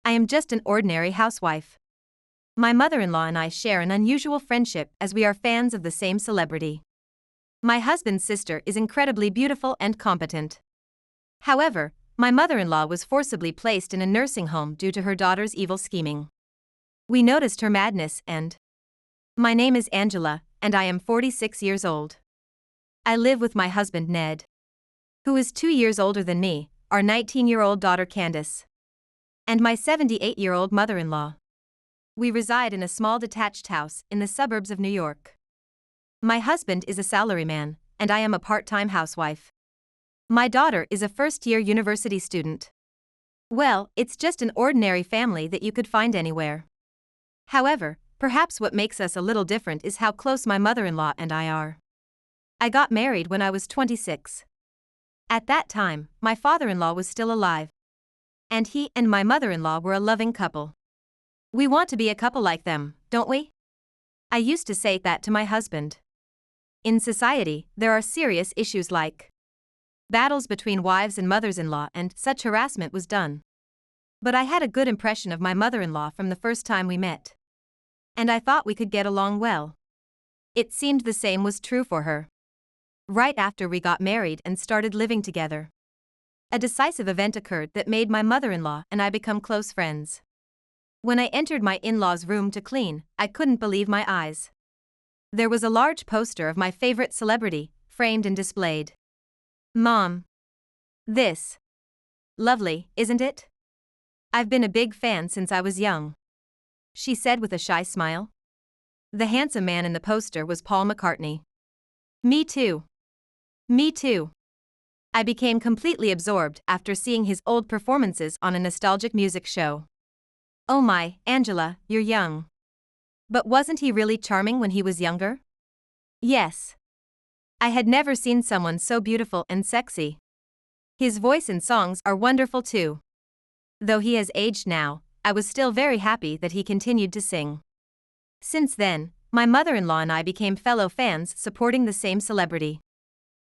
I am just an ordinary housewife. My mother-in-law and I share an unusual friendship as we are fans of the same celebrity. My husband's sister is incredibly beautiful and competent. However, my mother-in-law was forcibly placed in a nursing home due to her daughter's evil scheming. We noticed her madness and... My name is Angela, and I am 46 years old. I live with my husband Ned, who is 2 years older than me, our 19-year-old daughter Candace, and my 78-year-old mother-in-law. We reside in a small detached house in the suburbs of New York. My husband is a salaryman, and I am a part-time housewife. My daughter is a first-year university student. Well, it's just an ordinary family that you could find anywhere. However, perhaps what makes us a little different is how close my mother-in-law and I are. I got married when I was 26. At that time, my father-in-law was still alive. And he and my mother-in-law were a loving couple. We want to be a couple like them, don't we? I used to say that to my husband. In society, there are serious issues like battles between wives and mothers-in-law, and such harassment was done. But I had a good impression of my mother-in-law from the first time we met. And I thought we could get along well. It seemed the same was true for her. Right after we got married and started living together, a decisive event occurred that made my mother-in-law and I become close friends. When I entered my in-laws' room to clean, I couldn't believe my eyes. There was a large poster of my favorite celebrity, framed and displayed. Mom. This. Lovely, isn't it? I've been a big fan since I was young, she said with a shy smile. The handsome man in the poster was Paul McCartney. Me too. Me too. I became completely absorbed after seeing his old performances on a nostalgic music show. Oh my, Angela, you're young. But wasn't he really charming when he was younger? Yes. I had never seen someone so beautiful and sexy. His voice and songs are wonderful too. Though he has aged now, I was still very happy that he continued to sing. Since then, my mother-in-law and I became fellow fans supporting the same celebrity.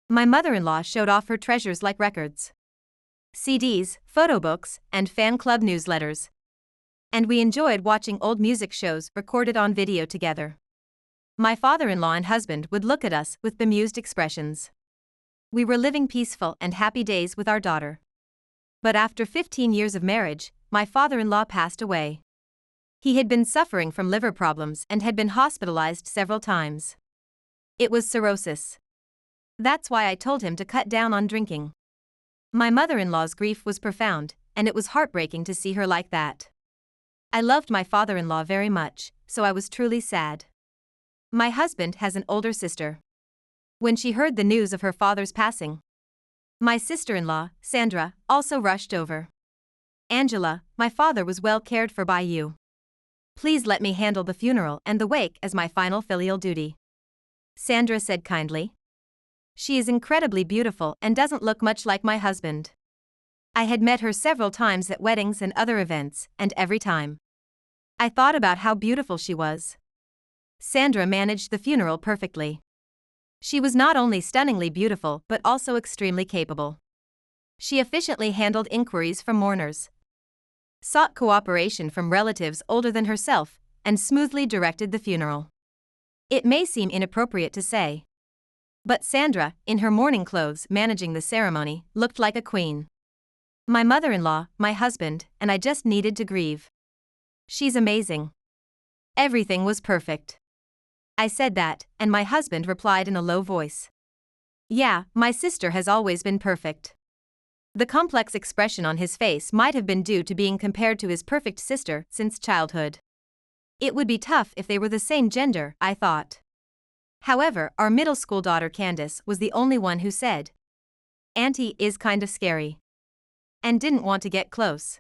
My mother-in-law showed off her treasures like records, CDs, photo books, and fan club newsletters. And we enjoyed watching old music shows recorded on video together. My father-in-law and husband would look at us with bemused expressions. We were living peaceful and happy days with our daughter. But after 15 years of marriage, my father-in-law passed away. He had been suffering from liver problems and had been hospitalized several times. It was cirrhosis. That's why I told him to cut down on drinking. My mother-in-law's grief was profound, and it was heartbreaking to see her like that. I loved my father-in-law very much, so I was truly sad. My husband has an older sister. When she heard the news of her father's passing, my sister-in-law, Sandra, also rushed over. Angela, my father was well cared for by you. Please let me handle the funeral and the wake as my final filial duty, Sandra said kindly. She is incredibly beautiful and doesn't look much like my husband. I had met her several times at weddings and other events, and every time I thought about how beautiful she was. Sandra managed the funeral perfectly. She was not only stunningly beautiful but also extremely capable. She efficiently handled inquiries from mourners, sought cooperation from relatives older than herself, and smoothly directed the funeral. It may seem inappropriate to say, but Sandra, in her mourning clothes managing the ceremony, looked like a queen. My mother-in-law, my husband, and I just needed to grieve. She's amazing. Everything was perfect. I said that, and my husband replied in a low voice. Yeah, my sister has always been perfect. The complex expression on his face might have been due to being compared to his perfect sister since childhood. It would be tough if they were the same gender, I thought. However, our middle school daughter Candace was the only one who said, "Auntie is kind of scary," and didn't want to get close.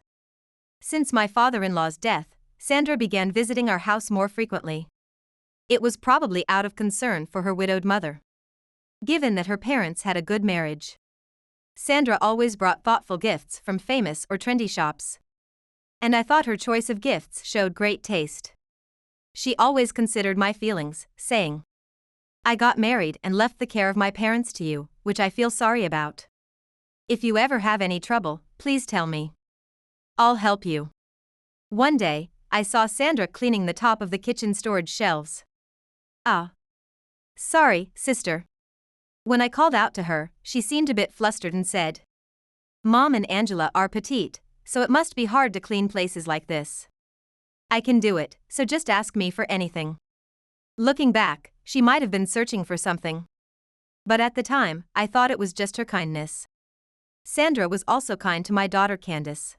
Since my father-in-law's death, Sandra began visiting our house more frequently. It was probably out of concern for her widowed mother, given that her parents had a good marriage. Sandra always brought thoughtful gifts from famous or trendy shops, and I thought her choice of gifts showed great taste. She always considered my feelings, saying, "I got married and left the care of my parents to you, which I feel sorry about. If you ever have any trouble, please tell me. I'll help you." One day, I saw Sandra cleaning the top of the kitchen storage shelves. Ah. Sorry, sister. When I called out to her, she seemed a bit flustered and said, Mom and Angela are petite, so it must be hard to clean places like this. I can do it, so just ask me for anything. Looking back, she might have been searching for something. But at the time, I thought it was just her kindness. Sandra was also kind to my daughter Candace.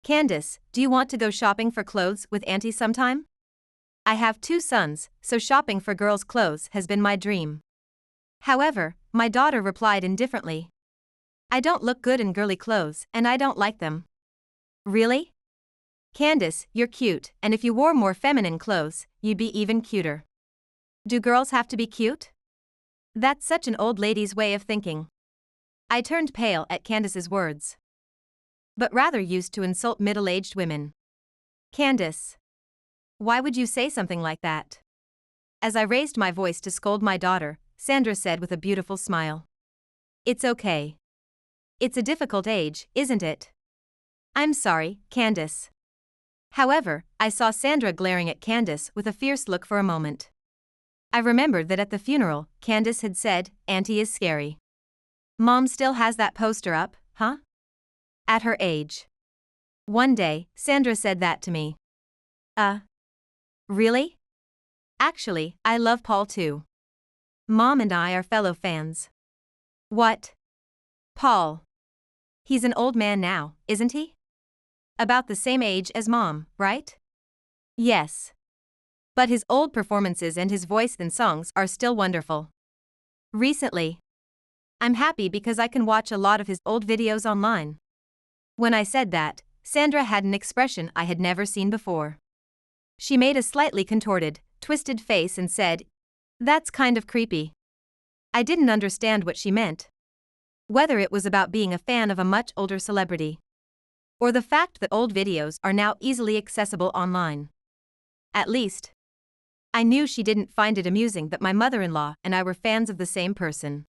Candace, do you want to go shopping for clothes with Auntie sometime? I have 2 sons, so shopping for girls' clothes has been my dream. However, my daughter replied indifferently. I don't look good in girly clothes, and I don't like them. Really? Candace, you're cute, and if you wore more feminine clothes, you'd be even cuter. Do girls have to be cute? That's such an old lady's way of thinking. I turned pale at Candace's words. But rather used to insult middle-aged women. Candace. Why would you say something like that? As I raised my voice to scold my daughter, Sandra said with a beautiful smile. It's okay. It's a difficult age, isn't it? I'm sorry, Candace. However, I saw Sandra glaring at Candace with a fierce look for a moment. I remembered that at the funeral, Candace had said, Auntie is scary. Mom still has that poster up, huh? At her age. One day, Sandra said that to me. Really? Actually, I love Paul too. Mom and I are fellow fans. What? Paul. He's an old man now, isn't he? About the same age as Mom, right? Yes. But his old performances and his voice and songs are still wonderful. Recently, I'm happy because I can watch a lot of his old videos online. When I said that, Sandra had an expression I had never seen before. She made a slightly contorted, twisted face and said, That's kind of creepy. I didn't understand what she meant. Whether it was about being a fan of a much older celebrity, or the fact that old videos are now easily accessible online. At least, I knew she didn't find it amusing that my mother-in-law and I were fans of the same person.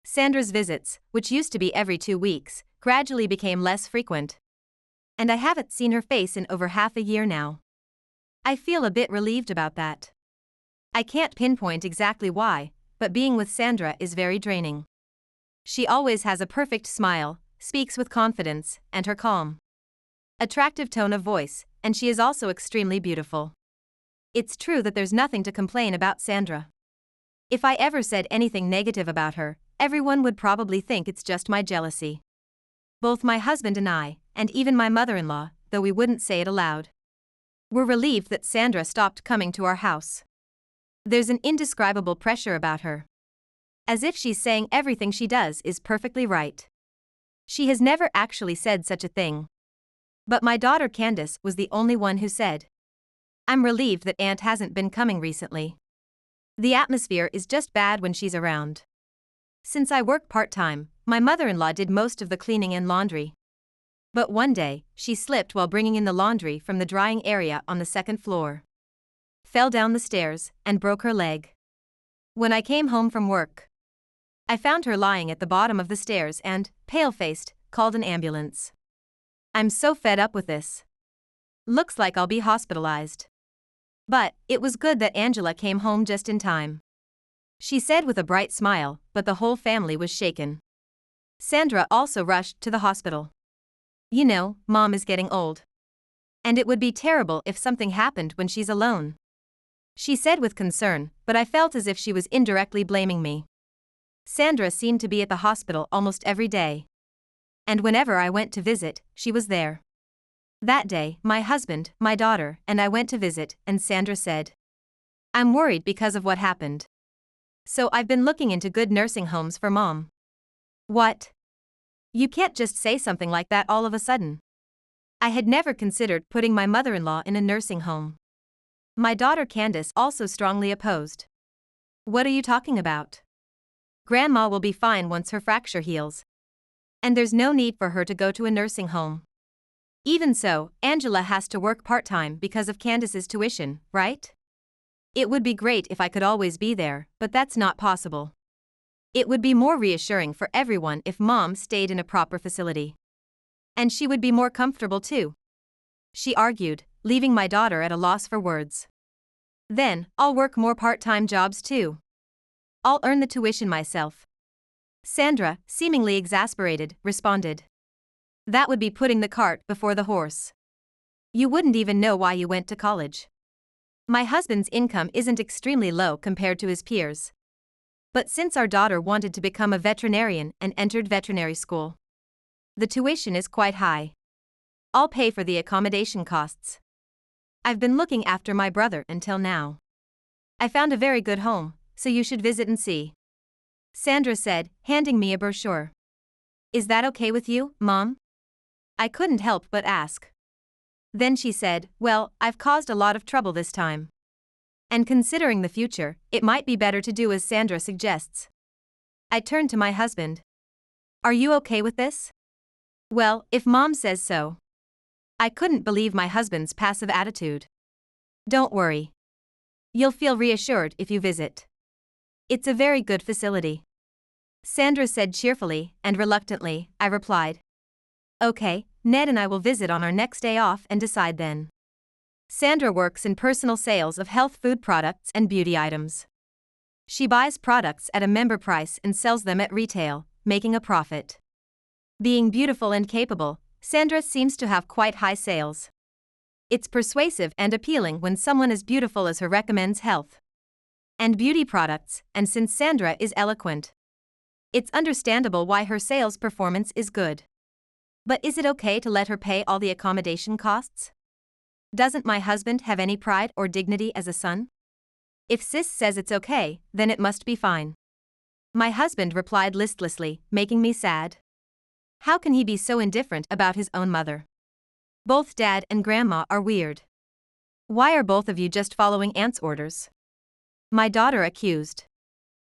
Sandra's visits, which used to be every 2 weeks, gradually became less frequent. And I haven't seen her face in over half a year now. I feel a bit relieved about that. I can't pinpoint exactly why, but being with Sandra is very draining. She always has a perfect smile, speaks with confidence, and her calm, attractive tone of voice, and she is also extremely beautiful. It's true that there's nothing to complain about Sandra. If I ever said anything negative about her, everyone would probably think it's just my jealousy. Both my husband and I, and even my mother-in-law, though we wouldn't say it aloud, we're relieved that Sandra stopped coming to our house. There's an indescribable pressure about her. As if she's saying everything she does is perfectly right. She has never actually said such a thing. But my daughter Candace was the only one who said, I'm relieved that Aunt hasn't been coming recently. The atmosphere is just bad when she's around. Since I work part-time, my mother-in-law did most of the cleaning and laundry. But one day, she slipped while bringing in the laundry from the drying area on the 2nd floor. Fell down the stairs and broke her leg. When I came home from work, I found her lying at the bottom of the stairs and, pale-faced, called an ambulance. I'm so fed up with this. Looks like I'll be hospitalized. But it was good that Angela came home just in time. She said with a bright smile, but the whole family was shaken. Sandra also rushed to the hospital. You know, Mom is getting old. And it would be terrible if something happened when she's alone. She said with concern, but I felt as if she was indirectly blaming me. Sandra seemed to be at the hospital almost every day. And whenever I went to visit, she was there. That day, my husband, my daughter, and I went to visit, and Sandra said, I'm worried because of what happened. So I've been looking into good nursing homes for Mom. What? You can't just say something like that all of a sudden. I had never considered putting my mother-in-law in a nursing home. My daughter Candace also strongly opposed. What are you talking about? Grandma will be fine once her fracture heals. And there's no need for her to go to a nursing home. Even so, Angela has to work part-time because of Candace's tuition, right? It would be great if I could always be there, but that's not possible. It would be more reassuring for everyone if Mom stayed in a proper facility. And she would be more comfortable too. she argued, leaving my daughter at a loss for words. Then, I'll work more part-time jobs too. I'll earn the tuition myself. Sandra, seemingly exasperated, responded. That would be putting the cart before the horse. You wouldn't even know why you went to college. My husband's income isn't extremely low compared to his peers. But since our daughter wanted to become a veterinarian and entered veterinary school, the tuition is quite high. I'll pay for the accommodation costs. I've been looking after my brother until now. I found a very good home, so you should visit and see. Sandra said, handing me a brochure. Is that okay with you, Mom? I couldn't help but ask. Then she said, well, I've caused a lot of trouble this time. And considering the future, it might be better to do as Sandra suggests. I turned to my husband. Are you okay with this? Well, if Mom says so. I couldn't believe my husband's passive attitude. Don't worry. You'll feel reassured if you visit. It's a very good facility. Sandra said cheerfully, and reluctantly, I replied. Okay, Ned and I will visit on our next day off and decide then. Sandra works in personal sales of health food products and beauty items. She buys products at a member price and sells them at retail, making a profit. Being beautiful and capable, Sandra seems to have quite high sales. It's persuasive and appealing when someone as beautiful as her recommends health and beauty products, and since Sandra is eloquent, it's understandable why her sales performance is good. But is it okay to let her pay all the accommodation costs? Doesn't my husband have any pride or dignity as a son? If Sis says it's okay, then it must be fine. My husband replied listlessly, making me sad. How can he be so indifferent about his own mother? Both Dad and Grandma are weird. Why are both of you just following Aunt's orders? My daughter accused.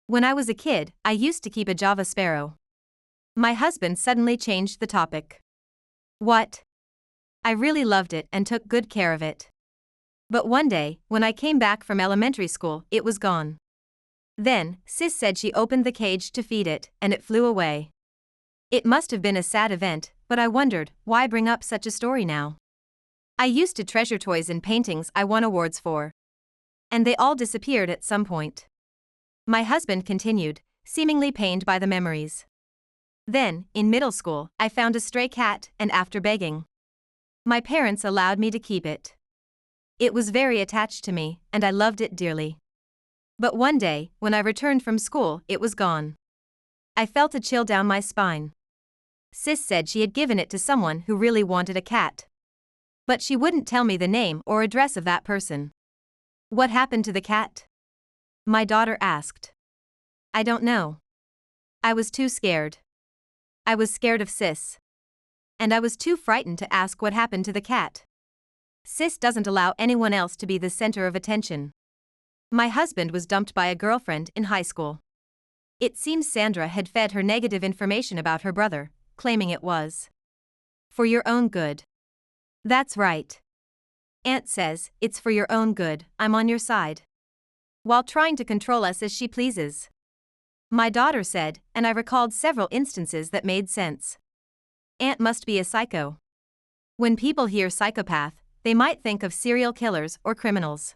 When I was a kid, I used to keep a Java sparrow. My husband suddenly changed the topic. What? I really loved it and took good care of it. But one day, when I came back from elementary school, it was gone. Then, Sis said she opened the cage to feed it, and it flew away. It must have been a sad event, but I wondered, why bring up such a story now? I used to treasure toys and paintings I won awards for. And they all disappeared at some point. My husband continued, seemingly pained by the memories. Then, in middle school, I found a stray cat, and after begging, my parents allowed me to keep it. It was very attached to me, and I loved it dearly. But one day, when I returned from school, it was gone. I felt a chill down my spine. Sis said she had given it to someone who really wanted a cat. But she wouldn't tell me the name or address of that person. What happened to the cat? My daughter asked. I don't know. I was too scared. I was scared of Sis. And I was too frightened to ask what happened to the cat. Sis doesn't allow anyone else to be the center of attention. My husband was dumped by a girlfriend in high school. It seems Sandra had fed her negative information about her brother, claiming it was for your own good. That's right. Aunt says, it's for your own good, I'm on your side. While trying to control us as she pleases. My daughter said, and I recalled several instances that made sense. Aunt must be a psycho. When people hear psychopath, they might think of serial killers or criminals.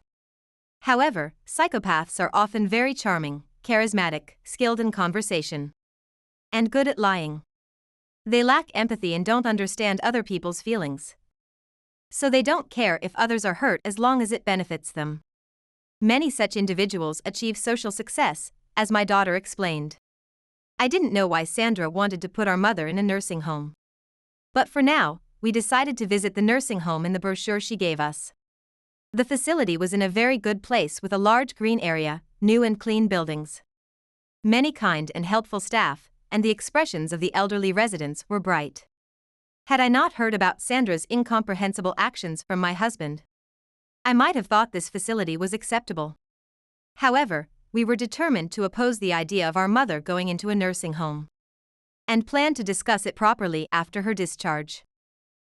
However, psychopaths are often very charming, charismatic, skilled in conversation, and good at lying. They lack empathy and don't understand other people's feelings. So they don't care if others are hurt as long as it benefits them. Many such individuals achieve social success, as my daughter explained. I didn't know why Sandra wanted to put our mother in a nursing home. But for now, we decided to visit the nursing home in the brochure she gave us. The facility was in a very good place with a large green area, new and clean buildings, many kind and helpful staff, and the expressions of the elderly residents were bright. Had I not heard about Sandra's incomprehensible actions from my husband, I might have thought this facility was acceptable. However, we were determined to oppose the idea of our mother going into a nursing home, and planned to discuss it properly after her discharge.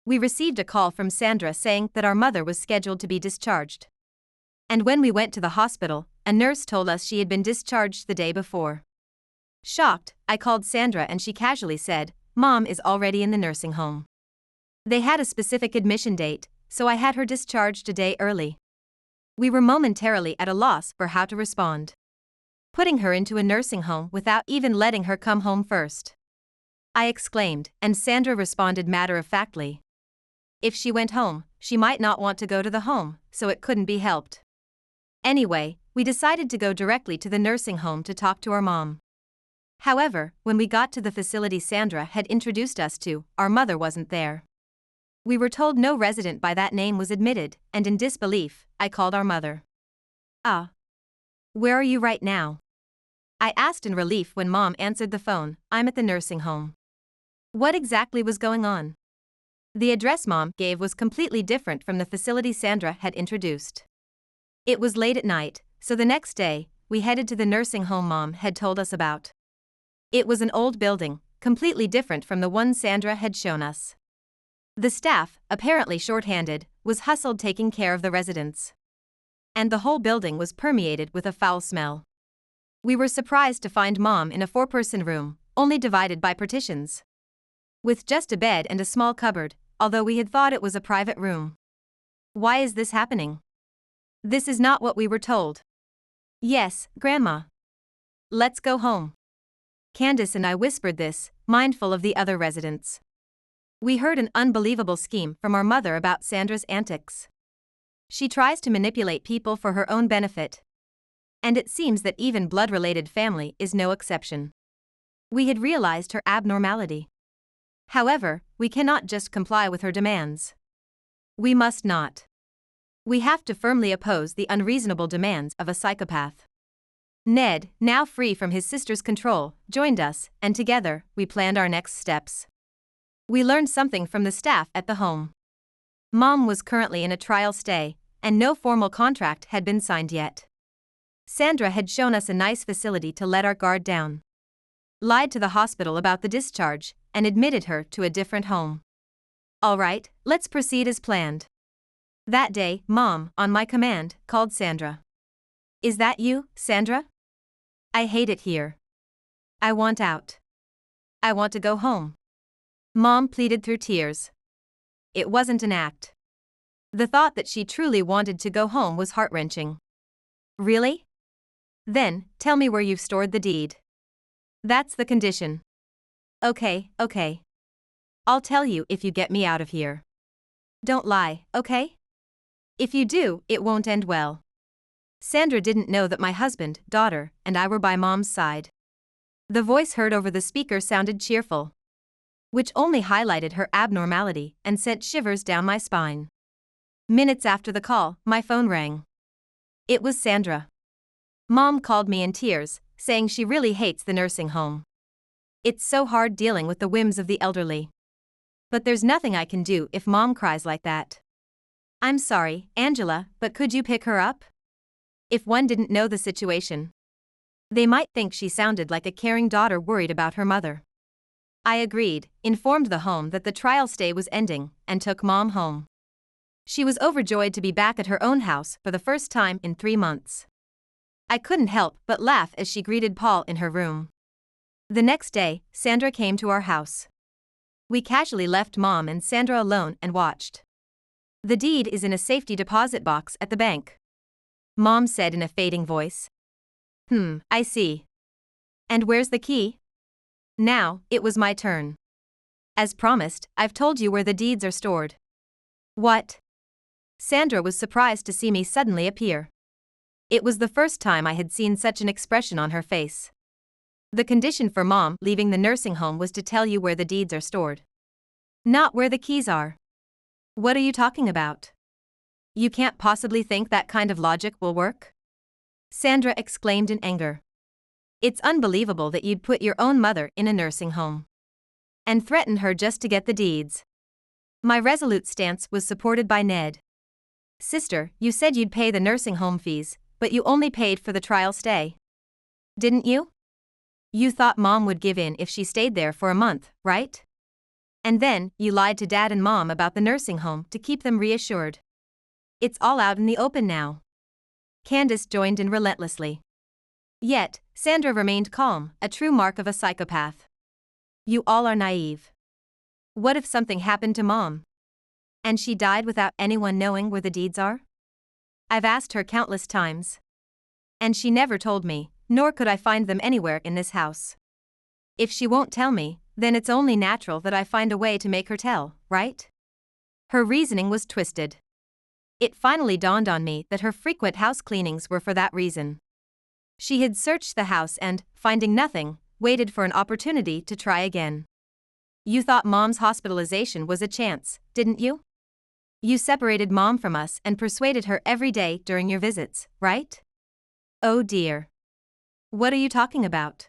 We received a call from Sandra saying that our mother was scheduled to be discharged. And when we went to the hospital, a nurse told us she had been discharged the day before. Shocked, I called Sandra and she casually said, Mom is already in the nursing home. They had a specific admission date, so I had her discharged a day early. We were momentarily at a loss for how to respond. Putting her into a nursing home without even letting her come home first, I exclaimed, and Sandra responded matter-of-factly. If she went home, she might not want to go to the home, so it couldn't be helped. Anyway, we decided to go directly to the nursing home to talk to our mom. However, when we got to the facility Sandra had introduced us to, our mother wasn't there. We were told no resident by that name was admitted, and in disbelief, I called our mother. "Ah. Where are you right now?" I asked in relief when Mom answered the phone. "I'm at the nursing home." What exactly was going on? The address Mom gave was completely different from the facility Sandra had introduced. It was late at night, so the next day, we headed to the nursing home Mom had told us about. It was an old building, completely different from the one Sandra had shown us. The staff, apparently short-handed, was hustled taking care of the residents. And the whole building was permeated with a foul smell. We were surprised to find Mom in a 4-person room, only divided by partitions, with just a bed and a small cupboard, although we had thought it was a private room. Why is this happening? This is not what we were told. Yes, Grandma. Let's go home. Candace and I whispered this, mindful of the other residents. We heard an unbelievable scheme from our mother about Sandra's antics. She tries to manipulate people for her own benefit. And it seems that even blood-related family is no exception. We had realized her abnormality. However, we cannot just comply with her demands. We must not. We have to firmly oppose the unreasonable demands of a psychopath. Ned, now free from his sister's control, joined us, and together, we planned our next steps. We learned something from the staff at the home. Mom was currently in a trial stay, and no formal contract had been signed yet. Sandra had shown us a nice facility to let our guard down, lied to the hospital about the discharge, and admitted her to a different home. All right, let's proceed as planned. That day, Mom, on my command, called Sandra. "Is that you, Sandra? I hate it here. I want out. I want to go home." Mom pleaded through tears. It wasn't an act. The thought that she truly wanted to go home was heart-wrenching. "Really? Then, tell me where you've stored the deed." "That's the condition." Okay. I'll tell you if you get me out of here. Don't lie, okay? If you do, it won't end well. Sandra didn't know that my husband, daughter, and I were by Mom's side. The voice heard over the speaker sounded cheerful, which only highlighted her abnormality and sent shivers down my spine. Minutes after the call, my phone rang. It was Sandra. Mom called me in tears, saying she really hates the nursing home. It's so hard dealing with the whims of the elderly. But there's nothing I can do if Mom cries like that. I'm sorry, Angela, but could you pick her up? If one didn't know the situation, they might think she sounded like a caring daughter worried about her mother. I agreed, informed the home that the trial stay was ending, and took Mom home. She was overjoyed to be back at her own house for the first time in 3 months. I couldn't help but laugh as she greeted Paul in her room. The next day, Sandra came to our house. We casually left Mom and Sandra alone and watched. "The deed is in a safety deposit box at the bank," Mom said in a fading voice. I see. And where's the key?" Now, it was my turn. "As promised, I've told you where the deeds are stored." "What?" Sandra was surprised to see me suddenly appear. It was the first time I had seen such an expression on her face. "The condition for Mom leaving the nursing home was to tell you where the deeds are stored, not where the keys are." "What are you talking about? You can't possibly think that kind of logic will work?" Sandra exclaimed in anger. "It's unbelievable that you'd put your own mother in a nursing home and threaten her just to get the deeds." My resolute stance was supported by Ned. "Sister, you said you'd pay the nursing home fees, but you only paid for the trial stay. Didn't you? You thought Mom would give in if she stayed there for a month, right? And then, you lied to Dad and Mom about the nursing home to keep them reassured. It's all out in the open now." Candace joined in relentlessly. Yet, Sandra remained calm, a true mark of a psychopath. "You all are naive. What if something happened to Mom? And she died without anyone knowing where the deeds are? I've asked her countless times. And she never told me, nor could I find them anywhere in this house. If she won't tell me, then it's only natural that I find a way to make her tell, right? Her reasoning was twisted. It finally dawned on me that her frequent house cleanings were for that reason. She had searched the house and, finding nothing, waited for an opportunity to try again. You thought Mom's hospitalization was a chance, didn't you? You separated Mom from us and persuaded her every day during your visits, right? Oh dear. What are you talking about?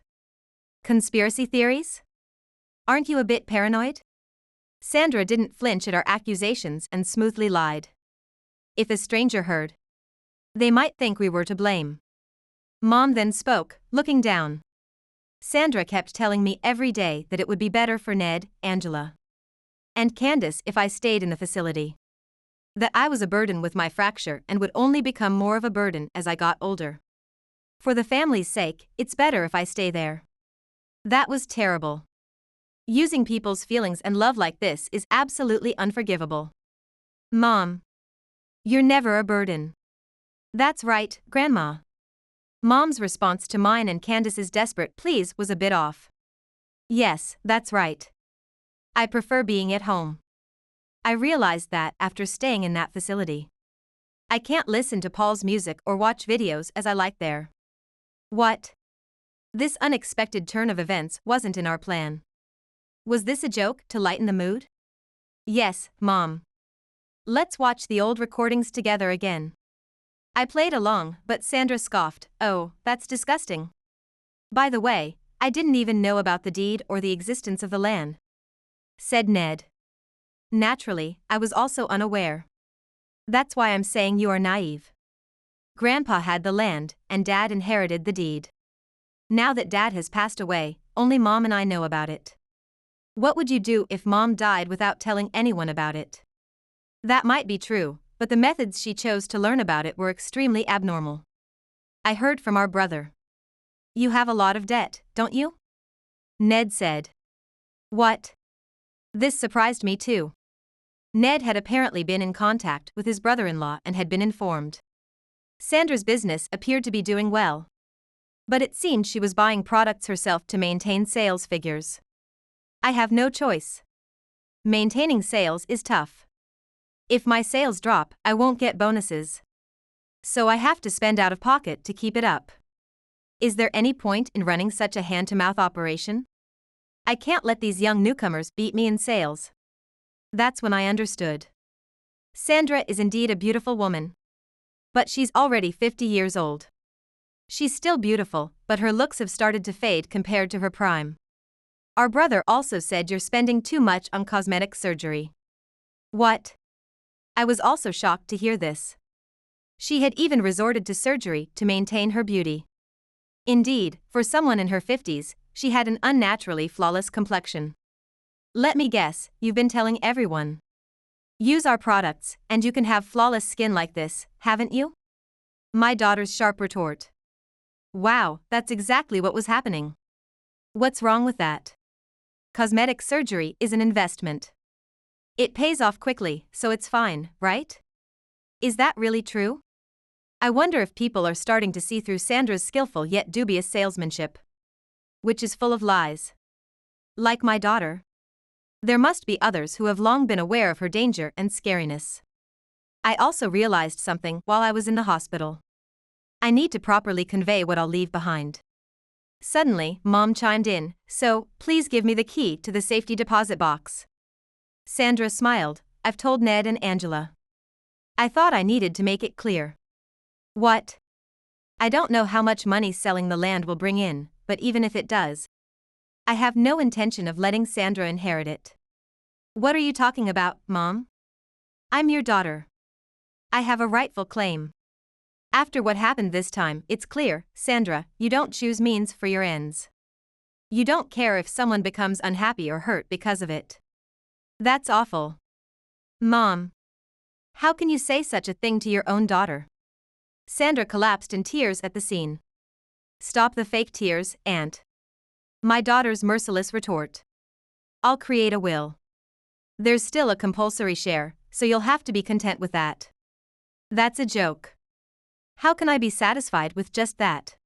Conspiracy theories? Aren't you a bit paranoid? Sandra didn't flinch at our accusations and smoothly lied. If a stranger heard, they might think we were to blame. Mom then spoke, looking down. Sandra kept telling me every day that it would be better for Ned, Angela, and Candace if I stayed in the facility. That I was a burden with my fracture and would only become more of a burden as I got older. For the family's sake, it's better if I stay there. That was terrible. Using people's feelings and love like this is absolutely unforgivable. Mom. You're never a burden. That's right, Grandma. Mom's response to mine and Candace's desperate pleas was a bit off. Yes, that's right. I prefer being at home. I realized that after staying in that facility. I can't listen to Paul's music or watch videos as I like there. What? This unexpected turn of events wasn't in our plan. Was this a joke to lighten the mood? Yes, Mom. Let's watch the old recordings together again. I played along, but Sandra scoffed, "Oh, that's disgusting. By the way, I didn't even know about the deed or the existence of the land," said Ned. Naturally, I was also unaware. That's why I'm saying you are naive. Grandpa had the land, and Dad inherited the deed. Now that Dad has passed away, only Mom and I know about it. What would you do if Mom died without telling anyone about it? That might be true, but the methods she chose to learn about it were extremely abnormal. I heard from our brother. You have a lot of debt, don't you? Ned said. What? This surprised me too. Ned had apparently been in contact with his brother-in-law and had been informed. Sandra's business appeared to be doing well. But it seemed she was buying products herself to maintain sales figures. I have no choice. Maintaining sales is tough. If my sales drop, I won't get bonuses. So I have to spend out of pocket to keep it up. Is there any point in running such a hand-to-mouth operation? I can't let these young newcomers beat me in sales. That's when I understood. Sandra is indeed a beautiful woman. But she's already 50 years old. She's still beautiful, but her looks have started to fade compared to her prime. Our brother also said you're spending too much on cosmetic surgery. What? I was also shocked to hear this. She had even resorted to surgery to maintain her beauty. Indeed, for someone in her 50s, she had an unnaturally flawless complexion. Let me guess, you've been telling everyone. Use our products, and you can have flawless skin like this, haven't you? My daughter's sharp retort. Wow, that's exactly what was happening. What's wrong with that? Cosmetic surgery is an investment. It pays off quickly, so it's fine, right? Is that really true? I wonder if people are starting to see through Sandra's skillful yet dubious salesmanship, which is full of lies. Like my daughter. There must be others who have long been aware of her danger and scariness. I also realized something while I was in the hospital. I need to properly convey what I'll leave behind. Suddenly, Mom chimed in, "So, please give me the key to the safety deposit box." Sandra smiled. "I've told Ned and Angela." I thought I needed to make it clear. What? I don't know how much money selling the land will bring in, but even if it does, I have no intention of letting Sandra inherit it. What are you talking about, Mom? I'm your daughter. I have a rightful claim. After what happened this time, it's clear, Sandra, you don't choose means for your ends. You don't care if someone becomes unhappy or hurt because of it. That's awful. Mom. How can you say such a thing to your own daughter? Sandra collapsed in tears at the scene. Stop the fake tears, Aunt. My daughter's merciless retort. I'll create a will. There's still a compulsory share, so you'll have to be content with that. That's a joke. How can I be satisfied with just that?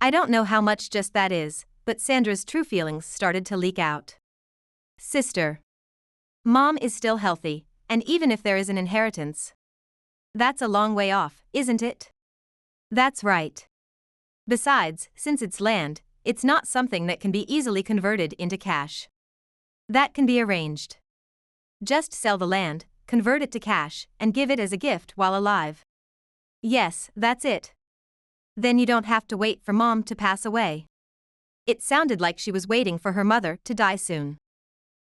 I don't know how much just that is, but Sandra's true feelings started to leak out. Sister. Mom is still healthy, and even if there is an inheritance, that's a long way off, isn't it? That's right. Besides, since it's land, it's not something that can be easily converted into cash. That can be arranged. Just sell the land, convert it to cash, and give it as a gift while alive. Yes, that's it. Then you don't have to wait for Mom to pass away. It sounded like she was waiting for her mother to die soon.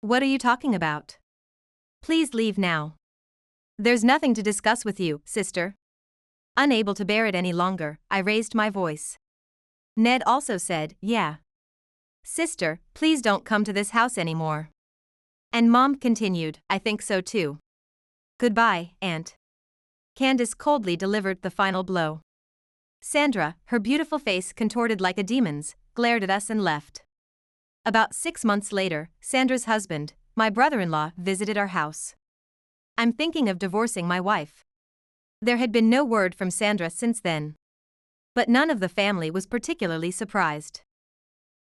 What are you talking about? Please leave now. There's nothing to discuss with you, sister. Unable to bear it any longer, I raised my voice. Ned also said, yeah. Sister, please don't come to this house anymore. And Mom continued, I think so too. Goodbye, Aunt. Candace coldly delivered the final blow. Sandra, her beautiful face contorted like a demon's, glared at us and left. About 6 months later, Sandra's husband, my brother-in-law, visited our house. I'm thinking of divorcing my wife. There had been no word from Sandra since then. But none of the family was particularly surprised.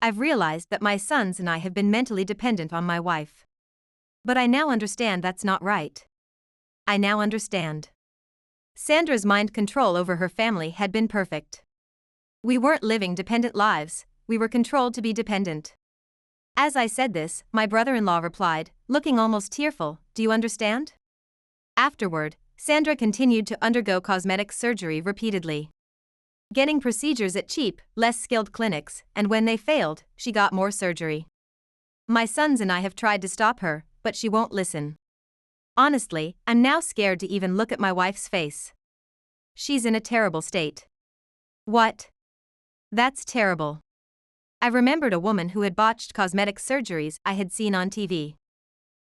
I've realized that my sons and I have been mentally dependent on my wife. But I now understand that's not right. I now understand. Sandra's mind control over her family had been perfect. We weren't living dependent lives, we were controlled to be dependent. As I said this, my brother-in-law replied, looking almost tearful, do you understand? Afterward, Sandra continued to undergo cosmetic surgery repeatedly. Getting procedures at cheap, less skilled clinics, and when they failed, she got more surgery. My sons and I have tried to stop her, but she won't listen. Honestly, I'm now scared to even look at my wife's face. She's in a terrible state. What? That's terrible. I remembered a woman who had botched cosmetic surgeries I had seen on TV.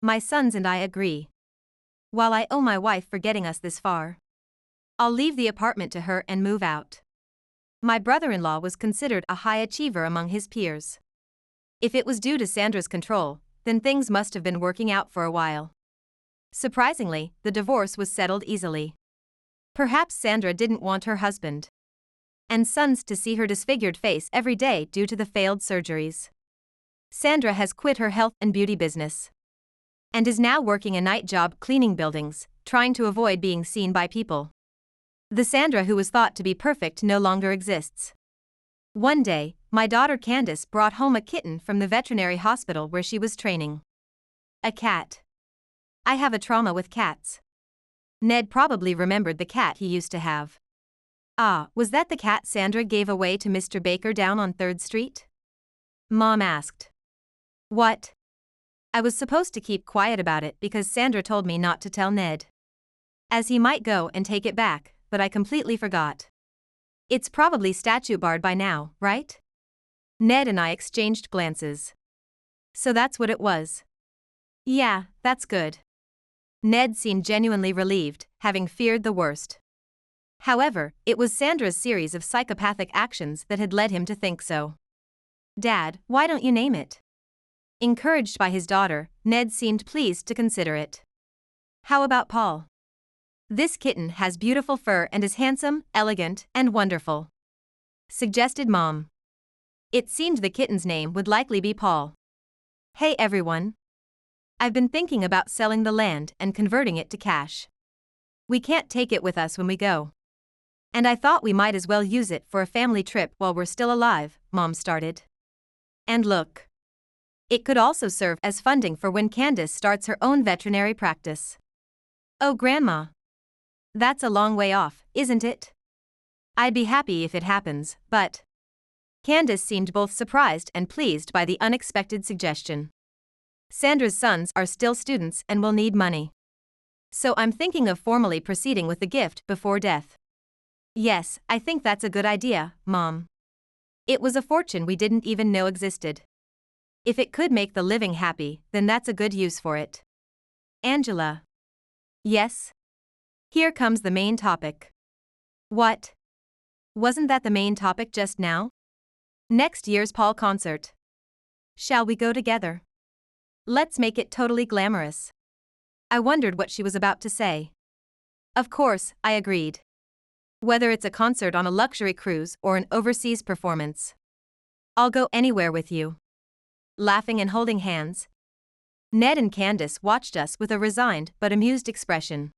My sons and I agree. While I owe my wife for getting us this far, I'll leave the apartment to her and move out. My brother-in-law was considered a high achiever among his peers. If it was due to Sandra's control, then things must have been working out for a while. Surprisingly, the divorce was settled easily. Perhaps Sandra didn't want her husband and sons to see her disfigured face every day due to the failed surgeries. Sandra has quit her health and beauty business and is now working a night job cleaning buildings, trying to avoid being seen by people. The Sandra who was thought to be perfect no longer exists. One day, my daughter Candace brought home a kitten from the veterinary hospital where she was training. A cat. I have a trauma with cats. Ned probably remembered the cat he used to have. Ah, was that the cat Sandra gave away to Mr. Baker down on 3rd Street? Mom asked. What? I was supposed to keep quiet about it because Sandra told me not to tell Ned, as he might go and take it back, but I completely forgot. It's probably statute barred by now, right? Ned and I exchanged glances. So that's what it was. Yeah, that's good. Ned seemed genuinely relieved, having feared the worst. However, it was Sandra's series of psychopathic actions that had led him to think so. Dad, why don't you name it? Encouraged by his daughter, Ned seemed pleased to consider it. How about Paul? This kitten has beautiful fur and is handsome, elegant, and wonderful, suggested Mom. It seemed the kitten's name would likely be Paul. Hey everyone. I've been thinking about selling the land and converting it to cash. We can't take it with us when we go. And I thought we might as well use it for a family trip while we're still alive, Mom started. And look. It could also serve as funding for when Candace starts her own veterinary practice. Oh, Grandma. That's a long way off, isn't it? I'd be happy if it happens, but... Candace seemed both surprised and pleased by the unexpected suggestion. Sandra's sons are still students and will need money. So I'm thinking of formally proceeding with the gift before death. Yes, I think that's a good idea, Mom. It was a fortune we didn't even know existed. If it could make the living happy, then that's a good use for it. Angela. Yes? Here comes the main topic. What? Wasn't that the main topic just now? Next year's Paul concert. Shall we go together? Let's make it totally glamorous. I wondered what she was about to say. Of course, I agreed. Whether it's a concert on a luxury cruise or an overseas performance. I'll go anywhere with you. Laughing and holding hands, Ned and Candace watched us with a resigned but amused expression.